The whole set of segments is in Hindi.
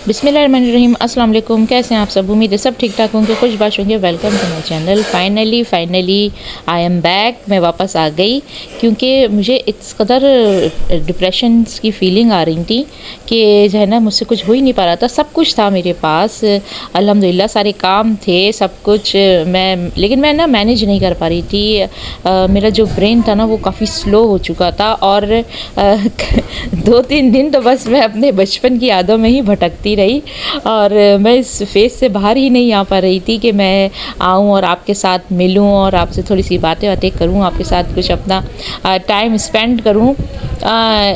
बिस्मिल्लाहिर्रहमानिर्रहीम। अस्सलाम वालेकुम। कैसे हैं आप सब? उम्मीद है सब ठीक ठाक होंगे, खुश बाश होंगे। Welcome to my channel. Finally I am back. मैं वापस आ गई क्योंकि मुझे इस कदर डिप्रेशन की फ़ीलिंग आ रही थी कि जो है ना मुझसे कुछ हो ही नहीं पा रहा था। सब कुछ था मेरे पास, अल्हम्दुलिल्लाह सारे काम थे, सब कुछ लेकिन मैं ना मैनेज नहीं कर पा रही थी। मेरा जो ब्रेन था ना वो काफ़ी स्लो हो चुका था और 2-3 दिन तो बस मैं अपने बचपन की यादों में ही भटकती रही और मैं इस फेज़ से बाहर ही नहीं आ पा रही थी कि मैं आऊँ और आपके साथ मिलूँ और आपसे थोड़ी सी बातें करूँ, आपके साथ कुछ अपना टाइम स्पेंड करूँ।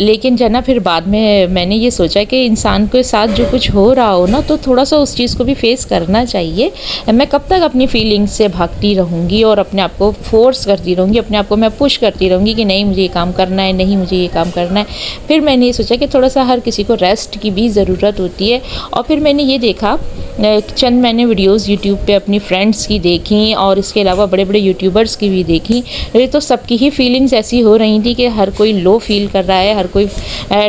लेकिन जो है ना फिर बाद में मैंने ये सोचा कि इंसान के साथ जो कुछ हो रहा हो ना तो थोड़ा सा उस चीज़ को भी फेस करना चाहिए। मैं कब तक अपनी फीलिंग्स से भागती रहूँगी और अपने आप को फोर्स करती रहूँगी, अपने आप को मैं पुश करती रहूँगी कि नहीं मुझे ये काम करना है, नहीं मुझे ये काम करना है। फिर मैंने ये सोचा कि थोड़ा सा हर किसी को रेस्ट की भी ज़रूरत होती है और फिर मैंने ये देखा चंद मैंने वीडियोस यूट्यूब पे अपनी फ्रेंड्स की देखी और इसके अलावा बड़े बड़े यूट्यूबर्स की भी देखी। तो सबकी ही फीलिंग्स ऐसी हो रही थी कि हर कोई लो फील कर रहा है, हर कोई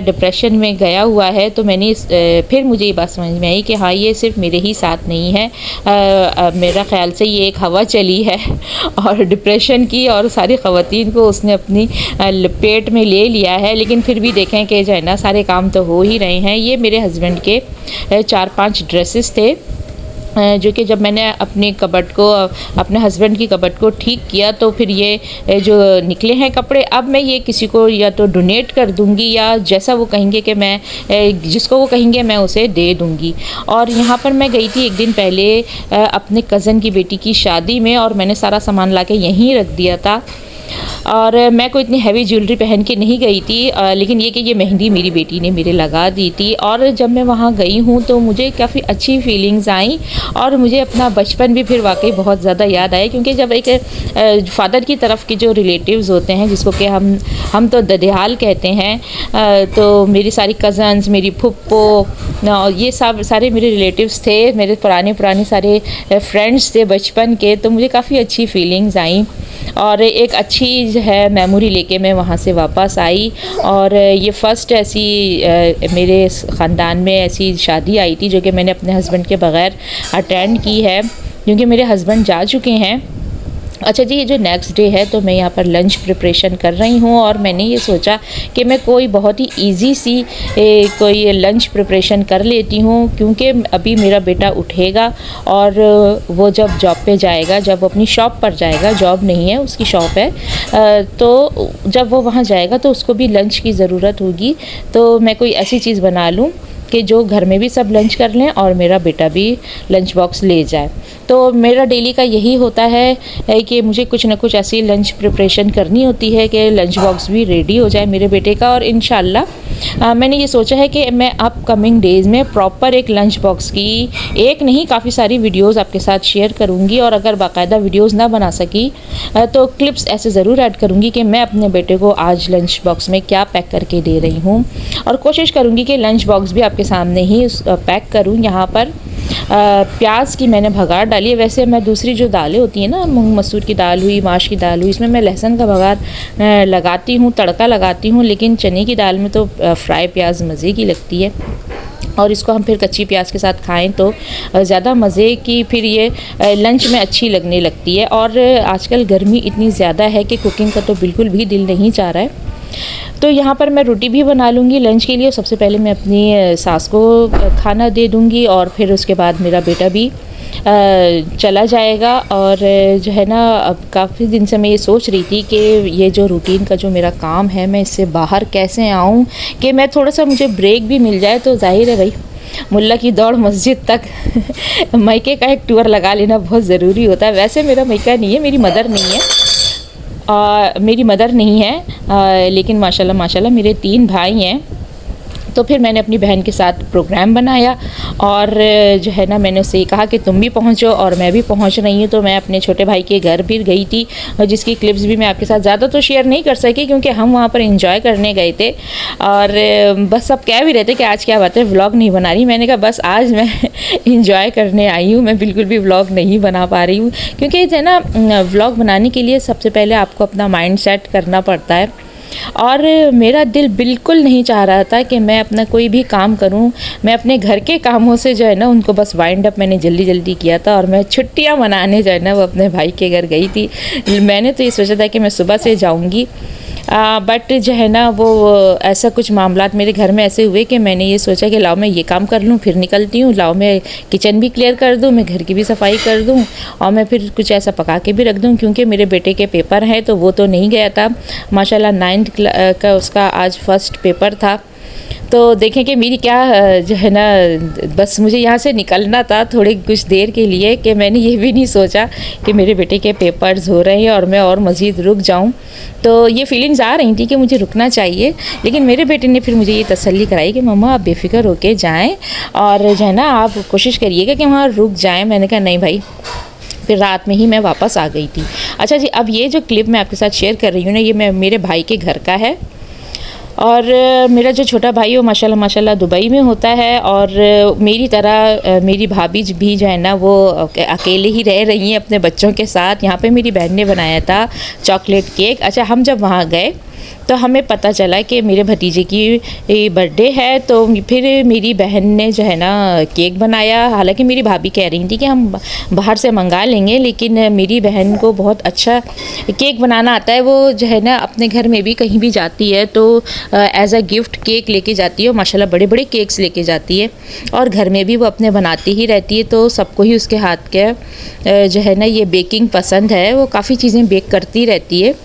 डिप्रेशन में गया हुआ है। तो मैंने फिर मुझे ये बात समझ में आई कि हाँ ये सिर्फ मेरे ही साथ नहीं है, मेरा ख़्याल से ये एक हवा चली है और डिप्रेशन की और सारी ख़वातीन को उसने अपनी लपेट में ले लिया है। लेकिन फिर भी देखें कि जो है ना सारे काम तो हो ही रहे हैं। ये मेरे हस्बैंड के 4-5 ड्रेसेस थे जो कि जब मैंने अपने कबर्ड को, अपने हस्बैंड की कबर्ड को ठीक किया तो फिर ये जो निकले हैं कपड़े, अब मैं ये किसी को या तो डोनेट कर दूंगी या जैसा वो कहेंगे कि मैं जिसको वो कहेंगे मैं उसे दे दूंगी। और यहाँ पर मैं गई थी एक दिन पहले अपने कज़न की बेटी की शादी में और मैंने सारा सामान ला के यहीं रख दिया था। और मैं कोई इतनी हैवी ज्वेलरी पहन के नहीं गई थी, लेकिन ये कि ये मेहंदी मेरी बेटी ने मेरे लगा दी थी। और जब मैं वहाँ गई हूँ तो मुझे काफ़ी अच्छी फीलिंग्स आई और मुझे अपना बचपन भी फिर वाकई बहुत ज़्यादा याद आया। क्योंकि जब एक फ़ादर की तरफ के जो रिलेटिव्स होते हैं जिसको कि हम तो ददियाल कहते हैं, तो मेरी सारी कज़न्स, मेरी फुप्पो, ये सब सारे मेरे रिलेटिव्स थे, मेरे पुराने सारे फ्रेंड्स थे बचपन के। तो मुझे काफ़ी अच्छी फीलिंग्स आई और एक अच्छी जो है मेमोरी लेके मैं वहाँ से वापस आई। और ये फ़र्स्ट ऐसी मेरे ख़ानदान में ऐसी शादी आई थी जो कि मैंने अपने हस्बैंड के बग़ैर अटेंड की है, क्योंकि मेरे हस्बैंड जा चुके हैं। अच्छा जी, ये जो नेक्स्ट डे है तो मैं यहाँ पर लंच प्रिपरेशन कर रही हूँ और मैंने ये सोचा कि मैं कोई बहुत ही इजी सी कोई लंच प्रिपरेशन कर लेती हूँ, क्योंकि अभी मेरा बेटा उठेगा और वो जब जॉब पे जाएगा, जब अपनी शॉप पर जाएगा, जॉब नहीं है उसकी शॉप है, तो जब वो वहाँ जाएगा तो उसको भी लंच की ज़रूरत होगी। तो मैं कोई ऐसी चीज़ बना लूँ कि जो घर में भी सब लंच कर लें और मेरा बेटा भी लंच बॉक्स ले जाए। तो मेरा डेली का यही होता है कि मुझे कुछ ना कुछ ऐसी लंच प्रिपरेशन करनी होती है कि लंच बॉक्स भी रेडी हो जाए मेरे बेटे का। और इंशाल्लाह मैंने ये सोचा है कि मैं अपकमिंग डेज़ में प्रॉपर एक लंच बॉक्स की एक नहीं काफ़ी सारी वीडियोस आपके साथ शेयर करूँगी। और अगर बाकायदा वीडियोस ना बना सकी तो क्लिप्स ऐसे ज़रूर ऐड करूँगी कि मैं अपने बेटे को आज लंच बॉक्स में क्या पैक करके दे रही हूँ। और कोशिश करूँगी कि लंच बॉक्स भी आपके सामने ही पैक करूँ। यहाँ पर प्याज की मैंने भगार डाली है। वैसे मैं दूसरी जो दालें होती हैं ना, मूंग मसूर की दाल हुई, माश की दाल हुई, इसमें मैं लहसुन का भगार लगाती हूँ, तड़का लगाती हूँ। लेकिन चने की दाल में तो फ्राई प्याज मज़े की लगती है और इसको हम फिर कच्ची प्याज के साथ खाएं तो ज़्यादा मज़े की फिर ये लंच में अच्छी लगने लगती है। और आजकल गर्मी इतनी ज़्यादा है कि कुकिंग का तो बिल्कुल भी दिल नहीं चाह रहा है। तो यहाँ पर मैं रोटी भी बना लूँगी लंच के लिए। सबसे पहले मैं अपनी सास को खाना दे दूँगी और फिर उसके बाद मेरा बेटा भी चला जाएगा। और जो है ना अब काफ़ी दिन से मैं ये सोच रही थी कि ये जो रूटीन का जो मेरा काम है मैं इससे बाहर कैसे आऊँ कि मैं थोड़ा सा मुझे ब्रेक भी मिल जाए। तो जाहिर है भाई मुल्ला की दौड़ मस्जिद तक मायके का एक टूर लगा लेना बहुत ज़रूरी होता है। वैसे मेरा मायका नहीं है, मेरी मदर नहीं है, लेकिन माशाल्लाह मेरे 3 भाई हैं। तो फिर मैंने अपनी बहन के साथ प्रोग्राम बनाया और जो है ना मैंने उससे कहा कि तुम भी पहुंचो और मैं भी पहुंच रही हूँ। तो मैं अपने छोटे भाई के घर भी गई थी और जिसकी क्लिप्स भी मैं आपके साथ ज़्यादा तो शेयर नहीं कर सकी क्योंकि हम वहाँ पर एंजॉय करने गए थे। और बस सब कह भी रहे थे कि आज क्या बात है व्लॉग नहीं बना रही। मैंने कहा बस आज मैं इंजॉय करने आई हूँ, मैं बिल्कुल भी व्लॉग नहीं बना पा रही हूँ। क्योंकि है ना व्लॉग बनाने के लिए सबसे पहले आपको अपना माइंड सेट करना पड़ता है और मेरा दिल बिल्कुल नहीं चाह रहा था कि मैं अपना कोई भी काम करूं। मैं अपने घर के कामों से जो है ना उनको बस वाइंड अप मैंने जल्दी जल्दी किया था, और मैं छुट्टियां मनाने जो है ना वो अपने भाई के घर गई थी। मैंने तो ये सोचा था कि मैं सुबह से जाऊंगी, बट जो है ना वो ऐसा कुछ मामलात मेरे घर में ऐसे हुए कि मैंने ये सोचा कि लाओ मैं ये काम कर लूँ फिर निकलती हूँ, लाओ मैं किचन भी क्लियर कर दूँ, मैं घर की भी सफाई कर दूँ, और मैं फिर कुछ ऐसा पका के भी रख दूँ, क्योंकि मेरे बेटे के पेपर हैं तो वो तो नहीं गया था माशाल्लाह। 9th का उसका आज फर्स्ट पेपर था। तो देखें कि मेरी क्या जो है ना, बस मुझे यहाँ से निकलना था थोड़ी कुछ देर के लिए, कि मैंने ये भी नहीं सोचा कि मेरे बेटे के पेपर्स हो रहे हैं और मैं और मज़ीद रुक जाऊँ। तो ये फीलिंग्स आ रही थी कि मुझे रुकना चाहिए, लेकिन मेरे बेटे ने फिर मुझे ये तसल्ली कराई कि मम्मा आप बेफ़िक्र होके जाएँ और जो है ना आप कोशिश करिएगा कि वहाँ रुक जाएँ। मैंने कहा नहीं भाई। फिर रात में ही मैं वापस आ गई थी। अच्छा जी, अब ये जो क्लिप मैं आपके साथ शेयर कर रही हूँ ना, ये मैं मेरे भाई के घर का है। और मेरा जो छोटा भाई वो माशाल्लाह माशाल्लाह दुबई में होता है, और मेरी तरह मेरी भाभी भी जो है ना वो अकेले ही रह रही हैं अपने बच्चों के साथ। यहाँ पे मेरी बहन ने बनाया था चॉकलेट केक। अच्छा, हम जब वहाँ गए तो हमें पता चला कि मेरे भतीजे की बर्थडे है, तो फिर मेरी बहन ने जो है ना केक बनाया। हालांकि मेरी भाभी कह रही थी कि हम बाहर से मंगा लेंगे, लेकिन मेरी बहन को बहुत अच्छा केक बनाना आता है। वो जो है ना अपने घर में भी कहीं भी जाती है तो एज अ गिफ्ट केक लेके जाती है, माशाल्लाह बड़े बड़े केक्स लेके जाती है, और घर में भी वो अपने बनाती ही रहती है। तो सबको ही उसके हाथ के जो है ना ये बेकिंग पसंद है, वो काफ़ी चीज़ें बेक करती रहती है।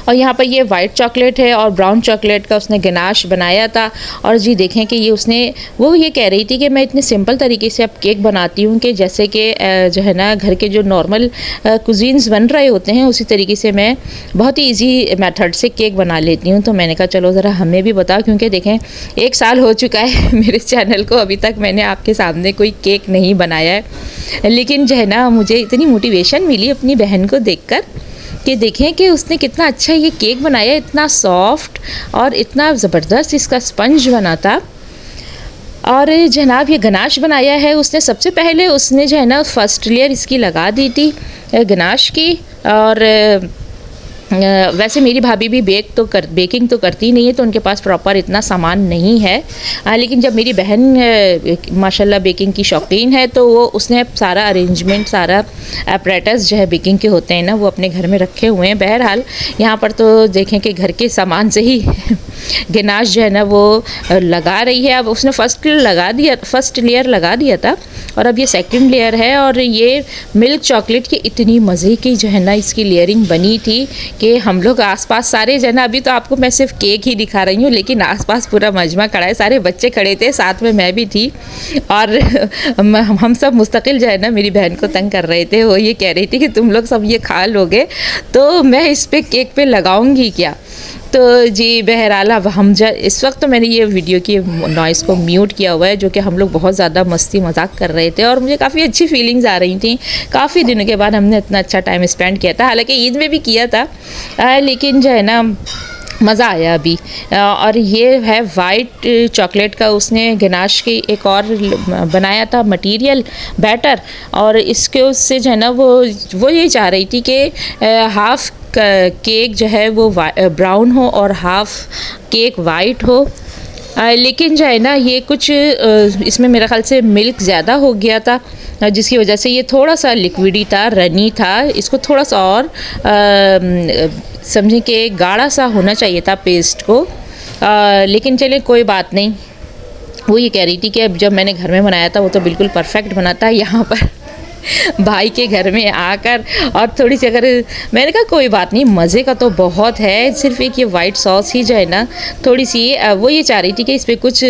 और यहाँ पर ये वाइट चॉकलेट है और ब्राउन चॉकलेट का उसने गनाश बनाया था। और जी देखें कि ये उसने वो ये कह रही थी कि मैं इतने सिंपल तरीके से अब केक बनाती हूँ कि जैसे कि जो है ना घर के जो नॉर्मल कुजीन्स बन रहे होते हैं उसी तरीके से मैं बहुत ही ईजी मेथड से केक बना लेती हूँ। तो मैंने कहा चलो ज़रा हमें भी बताओ, क्योंकि देखें 1 साल हो चुका है मेरे चैनल को, अभी तक मैंने आपके सामने कोई केक नहीं बनाया है। लेकिन जो है ना मुझे इतनी मोटिवेशन मिली अपनी बहन को देखकर कि देखें कि उसने कितना अच्छा ये केक बनाया, इतना सॉफ्ट और इतना ज़बरदस्त इसका स्पंज बना था। और जनाब ये गनाश बनाया है उसने। सबसे पहले उसने जो है ना फर्स्ट लेयर इसकी लगा दी थी गनाश की। और वैसे मेरी भाभी भी बेकिंग तो करती नहीं है, तो उनके पास प्रॉपर इतना सामान नहीं है। लेकिन जब मेरी बहन माशाल्लाह बेकिंग की शौकीन है, तो वो उसने सारा अरेंजमेंट, सारा अपरेटस जो है बेकिंग के होते हैं ना वो अपने घर में रखे हुए हैं। बहरहाल यहाँ पर तो देखें कि घर के सामान से ही गनाश जो है ना वो लगा रही है। अब उसने फर्स्ट लेयर लगा दिया था, और अब ये सेकंड लेयर है। और ये मिल्क चॉकलेट की इतनी मज़े की जो है ना इसकी लेयरिंग बनी थी कि हम लोग आसपास सारे जो है ना, अभी तो आपको मैं सिर्फ केक ही दिखा रही हूँ, लेकिन आसपास पूरा मजमा खड़ा है, सारे बच्चे खड़े थे, साथ में मैं भी थी। और हम सब मुस्तकिल जो है ना मेरी बहन को तंग कर रहे थे। वो ये कह रही थी कि तुम लोग सब ये खा लोगे तो मैं इस पे केक पे लगाऊंगी क्या। तो जी बहरहाल अब हम इस वक्त तो मैंने ये वीडियो की नॉइज़ को म्यूट किया हुआ है, जो कि हम लोग बहुत ज़्यादा मस्ती मजाक कर रहे थे और मुझे काफ़ी अच्छी फीलिंग्स आ रही थी। काफ़ी दिनों के बाद हमने इतना अच्छा टाइम स्पेंड किया था, हालांकि ईद में भी किया था, लेकिन जो है ना मज़ा आया अभी। और ये है वाइट चॉकलेट का उसने गनाश की एक और बनाया था मटेरियल बैटर, और इसके उससे जो है ना वो ये चाह रही थी कि हाफ़ केक जो है वो ब्राउन हो और हाफ़ केक वाइट हो। लेकिन जो है ना ये कुछ इसमें मेरा ख़्याल से मिल्क ज़्यादा हो गया था, जिसकी वजह से ये थोड़ा सा लिक्विडी था, रनी था। इसको थोड़ा सा और समझें कि गाढ़ा सा होना चाहिए था पेस्ट को, लेकिन चलिए कोई बात नहीं। वो ये कह रही थी कि अब जब मैंने घर में बनाया था वो तो बिल्कुल परफेक्ट बना था। यहाँ पर भाई के घर में आकर और थोड़ी सी अगर मैंने कहा कोई बात नहीं, मज़े का तो बहुत है, सिर्फ एक ये वाइट सॉस ही जो है ना थोड़ी सी वो ये चाह रही थी कि इस पर कुछ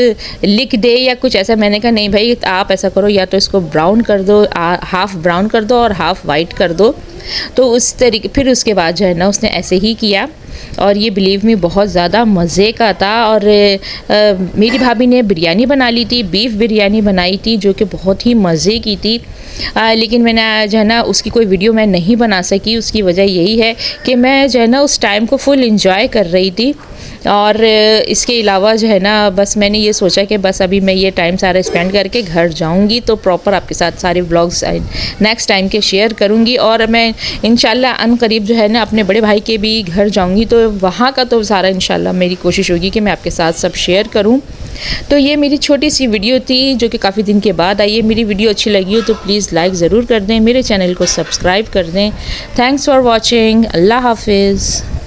लिख दे या कुछ ऐसा। मैंने कहा नहीं भाई आप ऐसा करो, या तो इसको ब्राउन कर दो, हाफ़ ब्राउन कर दो और हाफ़ वाइट कर दो। तो उस तरीके फिर उसके बाद जो है ना उसने ऐसे ही किया, और ये बिलीव में बहुत ज़्यादा मज़े का था। और मेरी भाभी ने बिरयानी बना ली थी, बीफ बिरयानी बनाई थी, जो कि बहुत ही मज़े की थी। लेकिन मैंने जो है ना उसकी कोई वीडियो मैं नहीं बना सकी। उसकी वजह यही है कि मैं जो है ना उस टाइम को फुल इंजॉय कर रही थी। और इसके अलावा जो है ना बस मैंने ये सोचा कि बस अभी मैं ये टाइम सारा स्पेंड करके घर जाऊंगी तो प्रॉपर आपके साथ सारे व्लॉग्स नेक्स्ट टाइम के शेयर करूंगी। और मैं इंशाल्लाह अनकरीब जो है ना अपने बड़े भाई के भी घर जाऊंगी तो वहाँ का तो सारा इंशाल्लाह मेरी कोशिश होगी कि मैं आपके साथ सब शेयर करूँ। तो ये मेरी छोटी सी वीडियो थी जो कि काफ़ी दिन के बाद आई है। मेरी वीडियो अच्छी लगी हो तो प्लीज़ लाइक ज़रूर कर दें, मेरे चैनल को सब्सक्राइब कर दें। Thanks for watching. अल्लाह हाफिज़।